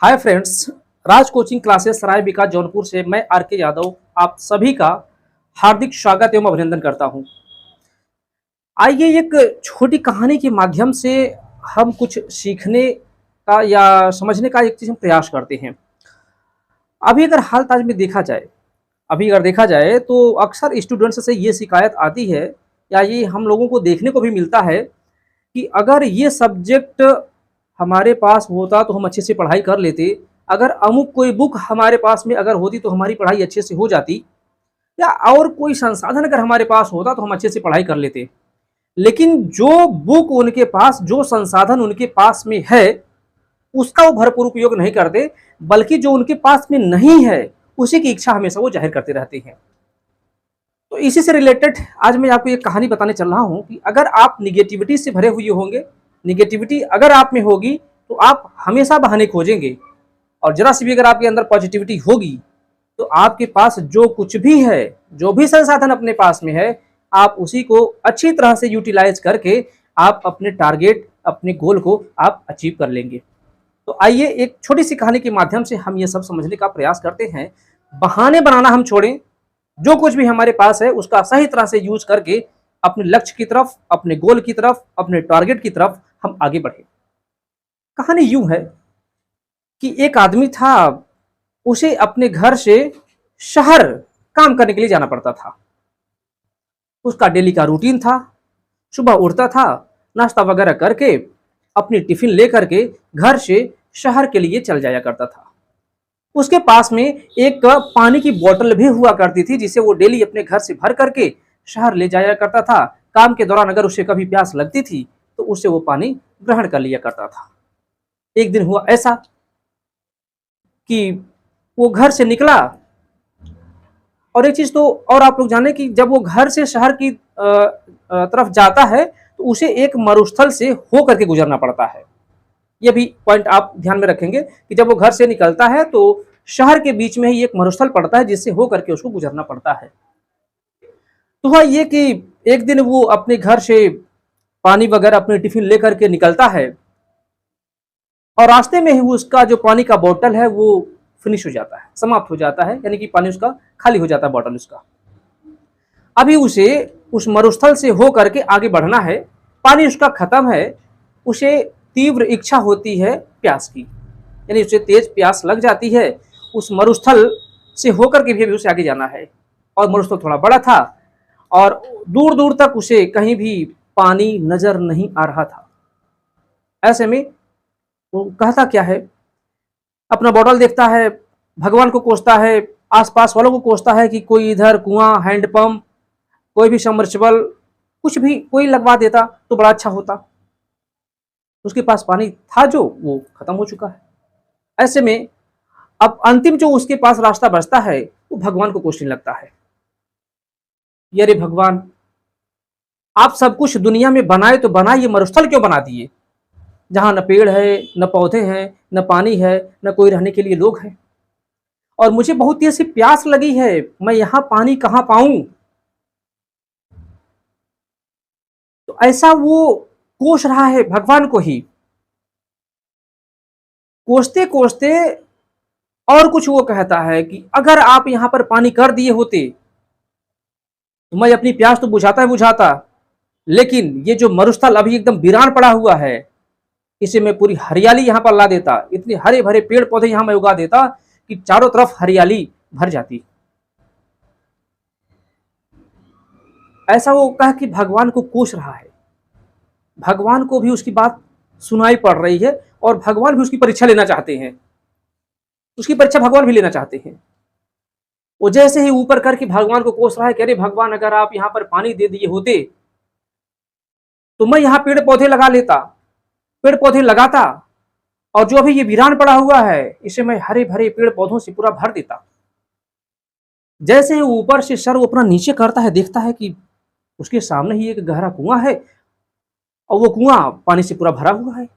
Hi friends, राज coaching classes सराय विकास जौनपुर से मैं are के यादव आप सभी का हार्दिक स्वागत एवं अभिनंदन करता हूं। आइए एक छोटी कहानी के माध्यम से हम कुछ सीखने का या समझने का एक चीज हम प्रयास करते हैं। अभी अगर हाल ताज में देखा जाए अभी अगर देखा जाए तो अक्सर स्टूडेंट्स से ये शिकायत आती है या ये हम लोगों को देखने को भी मिलता है कि अगर ये सब्जेक्ट हमारे पास होता तो हम अच्छे से पढ़ाई कर लेते, अगर अमुक कोई बुक हमारे पास में अगर होती तो हमारी पढ़ाई अच्छे से हो जाती, या और कोई संसाधन अगर हमारे पास होता तो हम अच्छे से पढ़ाई कर लेते। लेकिन जो बुक उनके पास, जो संसाधन उनके पास में है, उसका वो भरपूर उपयोग नहीं करते, बल्कि जो उनके पास में नहीं है उसी की इच्छा हमेशा वो जाहिर करते रहते हैं। तो इसी से रिलेटेड आज मैं आपको एक कहानी बताने चल रहा हूं कि अगर आप निगेटिविटी से भरे हुए होंगे, निगेटिविटी अगर आप में होगी तो आप हमेशा बहाने खोजेंगे, और जरा सी भी अगर आपके अंदर पॉजिटिविटी होगी तो आपके पास जो कुछ भी है, जो भी संसाधन अपने पास में है, आप उसी को अच्छी तरह से यूटिलाइज करके आप अपने टारगेट, अपने गोल को आप अचीव कर लेंगे। तो आइए एक छोटी सी कहानी के माध्यम से हम ये सब समझने का प्रयास करते हैं। बहाने बनाना हम छोड़ें, जो कुछ भी हमारे पास है उसका सही तरह से यूज करके अपने लक्ष्य की तरफ, अपने गोल की तरफ, अपने टारगेट की तरफ हम आगे बढ़े। कहानी यूं है कि एक आदमी था, उसे अपने घर से शहर काम करने के लिए जाना पड़ता था। उसका डेली का रूटीन था, सुबह उठता था, नाश्ता वगैरह करके अपनी टिफिन लेकर के घर से शहर के लिए चल जाया करता था। उसके पास में एक पानी की बोतल भी हुआ करती थी, जिसे वो डेली अपने घर से भर करके शहर ले जाया करता था। काम के दौरान अगर उसे कभी प्यास लगती थी तो उससे वो पानी ग्रहण कर लिया करता था। एक दिन हुआ ऐसा कि वो घर से निकला, और एक चीज तो और आप लोग जाने कि जब वो घर से शहर की तरफ जाता है तो उसे एक मरुस्थल से होकर के गुजरना पड़ता है। ये भी पॉइंट आप ध्यान में रखेंगे कि जब वो घर से निकलता है तो शहर के बीच में ही एक मरुस्थल पड़ता है जिससे होकर के उसको गुजरना पड़ता है। तो हुआ ये कि एक दिन वो अपने घर से पानी वगैरह अपनी टिफिन लेकर के निकलता है, और रास्ते में ही उसका जो पानी का बोतल है वो फिनिश हो जाता है, समाप्त हो जाता है, यानी कि पानी उसका खाली हो जाता है, बोतल उसका। अभी उसे उस मरुस्थल से होकर के आगे बढ़ना है, पानी उसका खत्म है, उसे तीव्र इच्छा होती है प्यास की, यानी उसे तेज प्यास लग जाती है। उस मरुस्थल से होकर के भी उसे आगे जाना है, और मरुस्थल थोड़ा बड़ा था और दूर दूर तक उसे कहीं भी पानी नजर नहीं आ रहा था। ऐसे में वो कहता क्या है, अपना बॉटल देखता है, भगवान को कोसता है, आसपास वालों को कोसता है कि कोई इधर कुआं, हैंडपंप, कोई भी सबमर्सिबल, कुछ भी कोई लगवा देता तो बड़ा अच्छा होता। उसके पास पानी था जो वो खत्म हो चुका है। ऐसे में अब अंतिम जो उसके पास रास्ता बचता है वो भगवान को कोसने लगता है। ये रे भगवान, आप सब कुछ दुनिया में बनाए तो बनाए, ये मरुस्थल क्यों बना दिए जहां न पेड़ है, न पौधे हैं, न पानी है, न कोई रहने के लिए लोग हैं, और मुझे बहुत तेज सी प्यास लगी है, मैं यहां पानी कहां पाऊं। तो ऐसा वो कोस रहा है भगवान को ही, कोसते कोसते। और कुछ वो कहता है कि अगर आप यहां पर पानी कर दिए होते तो मैं अपनी प्यास तो बुझाता ही बुझाता, लेकिन ये जो मरुस्थल अभी एकदम वीरान पड़ा हुआ है, इसे मैं पूरी हरियाली यहां पर ला देता, इतने हरे भरे पेड़ पौधे यहां मैं उगा देता कि चारों तरफ हरियाली भर जाती। ऐसा वो कह कि भगवान को कोस रहा है। भगवान को भी उसकी बात सुनाई पड़ रही है, और भगवान भी उसकी परीक्षा लेना चाहते हैं, उसकी परीक्षा भगवान भी लेना चाहते हैं। वो जैसे ही ऊपर करके भगवान को कोस रहा है, कह रहे भगवान अगर आप यहां पर पानी दे दिए होते तो मैं यहां पेड़ पौधे लगा लेता, पेड़ पौधे लगाता, और जो अभी ये वीरान पड़ा हुआ है इसे मैं हरे भरे पेड़ पौधों से पूरा भर देता। जैसे ही ऊपर से सर वो अपना नीचे करता है, देखता है कि उसके सामने ही एक गहरा कुआं है, और वो कुआं पानी से पूरा भरा हुआ है।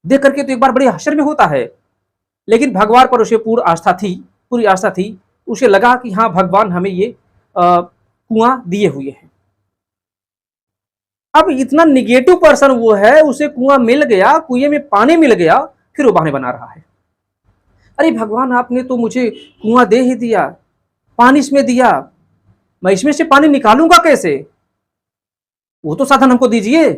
देख करके तो एक बार बड़े आश्चर्य में होता है, लेकिन भगवान पर उसे पूरी आस्था थी, पूरी आस्था थी। उसे लगा कि हाँ, भगवान हमें ये कुआं दिए हुए हैं। अब इतना निगेटिव पर्सन वो है, उसे कुआं मिल गया, कुएं में पानी मिल गया, फिर वो बहाने बना रहा है। अरे भगवान, आपने तो मुझे कुआं दे ही दिया, पानी इसमें दिया, मैं इसमें से पानी निकालूंगा कैसे? वो तो साधन हमको दीजिए।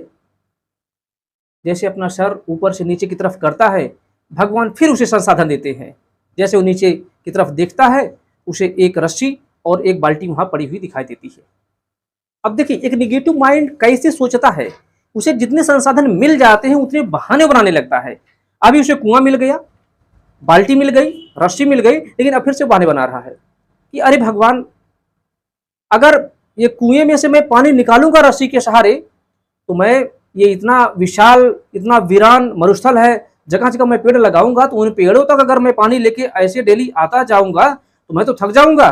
जैसे अपना सर ऊपर से नीचे की तरफ करता है, भगवान फिर उसे संसाधन देते हैं। जैसे वो नीचे की तरफ देखता है, उसे एक रस्सी और एक बाल्टी वहां पड़ी हुई दिखाई देती है। अब देखिए, एक निगेटिव माइंड कैसे सोचता है, उसे जितने संसाधन मिल जाते हैं उतने बहाने बनाने लगता है। अभी उसे कुआं मिल गया, बाल्टी मिल गई, रस्सी मिल गई, लेकिन अब फिर से बहाने बना रहा है कि अरे भगवान, अगर ये कुएं में से मैं पानी निकालूंगा रस्सी के सहारे, तो मैं ये इतना विशाल, इतना वीरान मरुस्थल है, जगह जगह मैं पेड़ लगाऊंगा, तो उन पेड़ों तक अगर मैं पानी लेके ऐसे डेली आता जाऊंगा तो मैं तो थक जाऊंगा।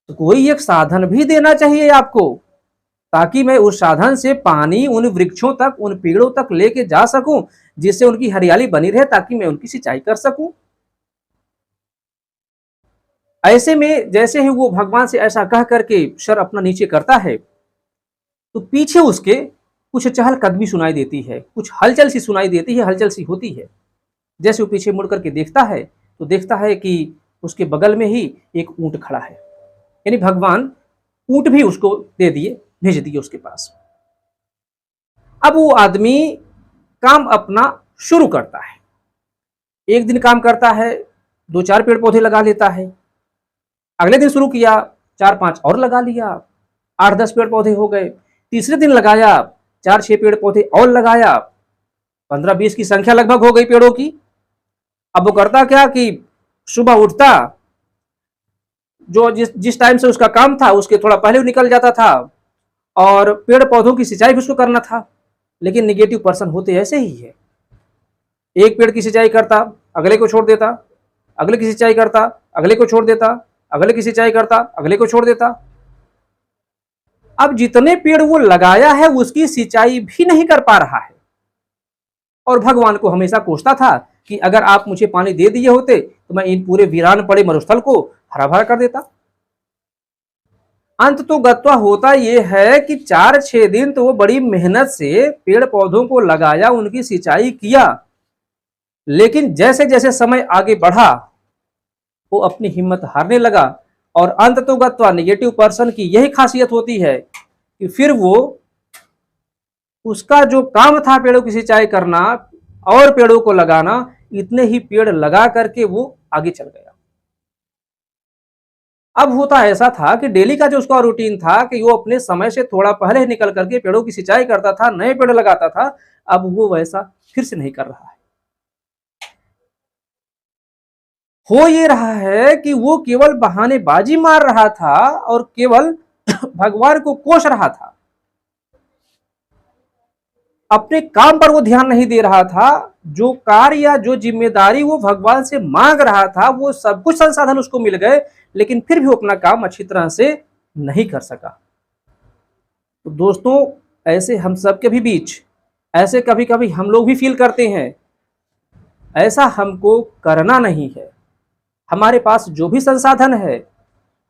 तो कोई एक साधन भी देना चाहिए आपको, ताकि मैं उस साधन से पानी उन वृक्षों तक, उन पेड़ों तक लेके जा सकूं, जिससे उनकी हरियाली बनी रहे, ताकि मैं उनकी सिंचाई कर सकूं। ऐसे में जैसे ही वो भगवान से ऐसा कह करके सर अपना नीचे करता है, तो पीछे उसके कुछ चहलकदमी सुनाई देती है, कुछ हलचल सी सुनाई देती है, हलचल सी होती है। जैसे वो पीछे मुड़ करके देखता है, तो देखता है कि उसके बगल में ही एक ऊंट खड़ा है। यानी भगवान ऊंट भी उसको दे दिए, भेज दिए उसके पास। अब वो आदमी काम अपना शुरू करता है। एक दिन काम करता है, दो चार पेड़ पौधे लगा लेता है। अगले दिन शुरू किया, चार पांच और लगा लिया, 8-10 पेड़ पौधे हो गए। तीसरे दिन लगाया, 4-6 पेड़ पौधे और लगाया, 15-20 की संख्या लगभग हो गई पेड़ों की। अब वो करता क्या कि सुबह उठता, जो जिस जिस टाइम से उसका काम था उसके थोड़ा पहले वो निकल जाता था, और पेड़ पौधों की सिंचाई भी उसको करना था। लेकिन निगेटिव पर्सन होते ऐसे ही है, एक पेड़ की सिंचाई करता, अगले को छोड़ देता, अगले की सिंचाई करता, अगले को छोड़ देता, अगले की सिंचाई करता, अगले को छोड़ देता। अब जितने पेड़ वो लगाया है उसकी सिंचाई भी नहीं कर पा रहा है, और भगवान को हमेशा कोसता था कि अगर आप मुझे पानी दे दिए होते तो मैं इन पूरे वीरान पड़े मरुस्थल को हरा भरा कर देता। अंत तो गत्वा होता यह है कि 4-6 दिन तो वो बड़ी मेहनत से पेड़ पौधों को लगाया, उनकी सिंचाई किया, लेकिन जैसे जैसे समय आगे बढ़ा वो अपनी हिम्मत हारने लगा। और अंत तो गत्वा निगेटिव पर्सन की यही खासियत होती है कि फिर वो, उसका जो काम था पेड़ों की सिंचाई करना और पेड़ों को लगाना, इतने ही पेड़ लगा करके वो आगे चल गया। अब होता ऐसा था कि डेली का जो उसका रूटीन था कि वो अपने समय से थोड़ा पहले निकल करके पेड़ों की सिंचाई करता था, नए पेड़ लगाता था, अब वो वैसा फिर से नहीं कर रहा है। हो ये रहा है कि वो केवल बहानेबाजी मार रहा था और केवल भगवान को कोस रहा था, अपने काम पर वो ध्यान नहीं दे रहा था। जो कार्य या जो जिम्मेदारी वो भगवान से मांग रहा था, वो सब कुछ संसाधन उसको मिल गए, लेकिन फिर भी वो अपना काम अच्छी तरह से नहीं कर सका। तो दोस्तों, ऐसे हम सब के भी बीच ऐसे कभी कभी हम लोग भी फील करते हैं। ऐसा हमको करना नहीं है। हमारे पास जो भी संसाधन है,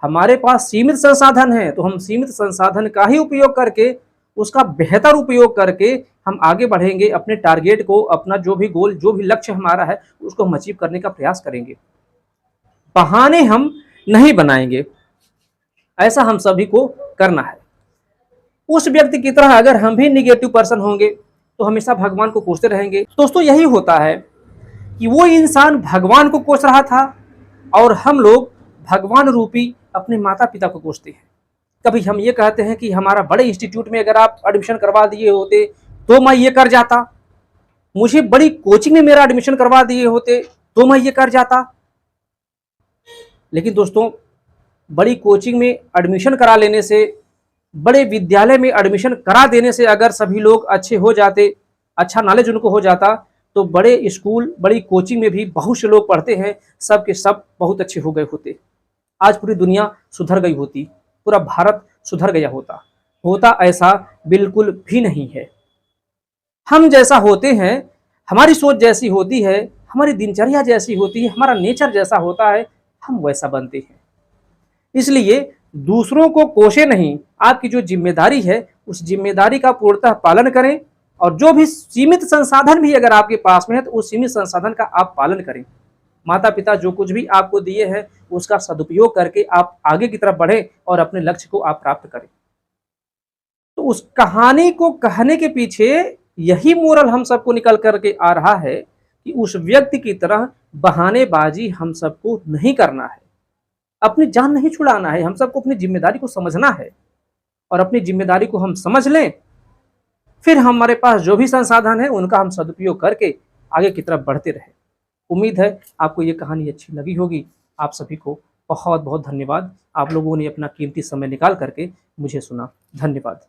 हमारे पास सीमित संसाधन है, तो हम सीमित संसाधन का ही उपयोग करके, उसका बेहतर उपयोग करके हम आगे बढ़ेंगे। अपने टारगेट को, अपना जो भी गोल, जो भी लक्ष्य हमारा है, उसको हम अचीव करने का प्रयास करेंगे। बहाने हम नहीं बनाएंगे, ऐसा हम सभी को करना है। उस व्यक्ति की तरह अगर हम भी निगेटिव पर्सन होंगे तो हमेशा भगवान को कोसते रहेंगे। दोस्तों, यही होता है कि वो इंसान भगवान को कोस रहा था और हम लोग भगवान रूपी अपने माता पिता को कोसते हैं। कभी हम ये कहते हैं कि हमारा बड़े इंस्टीट्यूट में अगर आप एडमिशन करवा दिए होते तो मैं ये कर जाता, मुझे बड़ी कोचिंग में मेरा एडमिशन करवा दिए होते तो मैं ये कर जाता। लेकिन दोस्तों, बड़ी कोचिंग में एडमिशन करा लेने से, बड़े विद्यालय में एडमिशन करा देने से अगर सभी लोग अच्छे हो जाते, अच्छा नॉलेज उनको हो जाता, तो बड़े स्कूल, बड़ी कोचिंग में भी बहुत से लोग पढ़ते हैं, सब के सब बहुत अच्छे हो गए होते। आज पूरी दुनिया सुधर गई होती, पूरा भारत सुधर गया होता। होता ऐसा बिल्कुल भी नहीं है। हम जैसा होते हैं, हमारी सोच जैसी होती है, हमारी दिनचर्या जैसी होती है, हमारा नेचर जैसा होता है, हम वैसा बनते हैं। इसलिए दूसरों को कोसे नहीं, आपकी जो जिम्मेदारी है उस जिम्मेदारी का पूर्णतः पालन करें, और जो भी सीमित संसाधन भी अगर आपके पास में है तो उस सीमित संसाधन का आप पालन करें। माता पिता जो कुछ भी आपको दिए हैं उसका सदुपयोग करके आप आगे की तरफ बढ़े और अपने लक्ष्य को आप प्राप्त करें। तो उस कहानी को कहने के पीछे यही मोरल हम सबको निकल करके आ रहा है कि उस व्यक्ति की तरह बहानेबाजी हम सबको नहीं करना है, अपनी जान नहीं छुड़ाना है, हम सबको अपनी जिम्मेदारी को समझना है और अपनी जिम्मेदारी को हम समझ लें, फिर हमारे पास जो भी संसाधन है उनका हम सदुपयोग करके आगे की तरफ बढ़ते रहे। उम्मीद है आपको ये कहानी अच्छी लगी होगी। आप सभी को बहुत बहुत धन्यवाद। आप लोगों ने अपना कीमती समय निकाल करके मुझे सुना। धन्यवाद।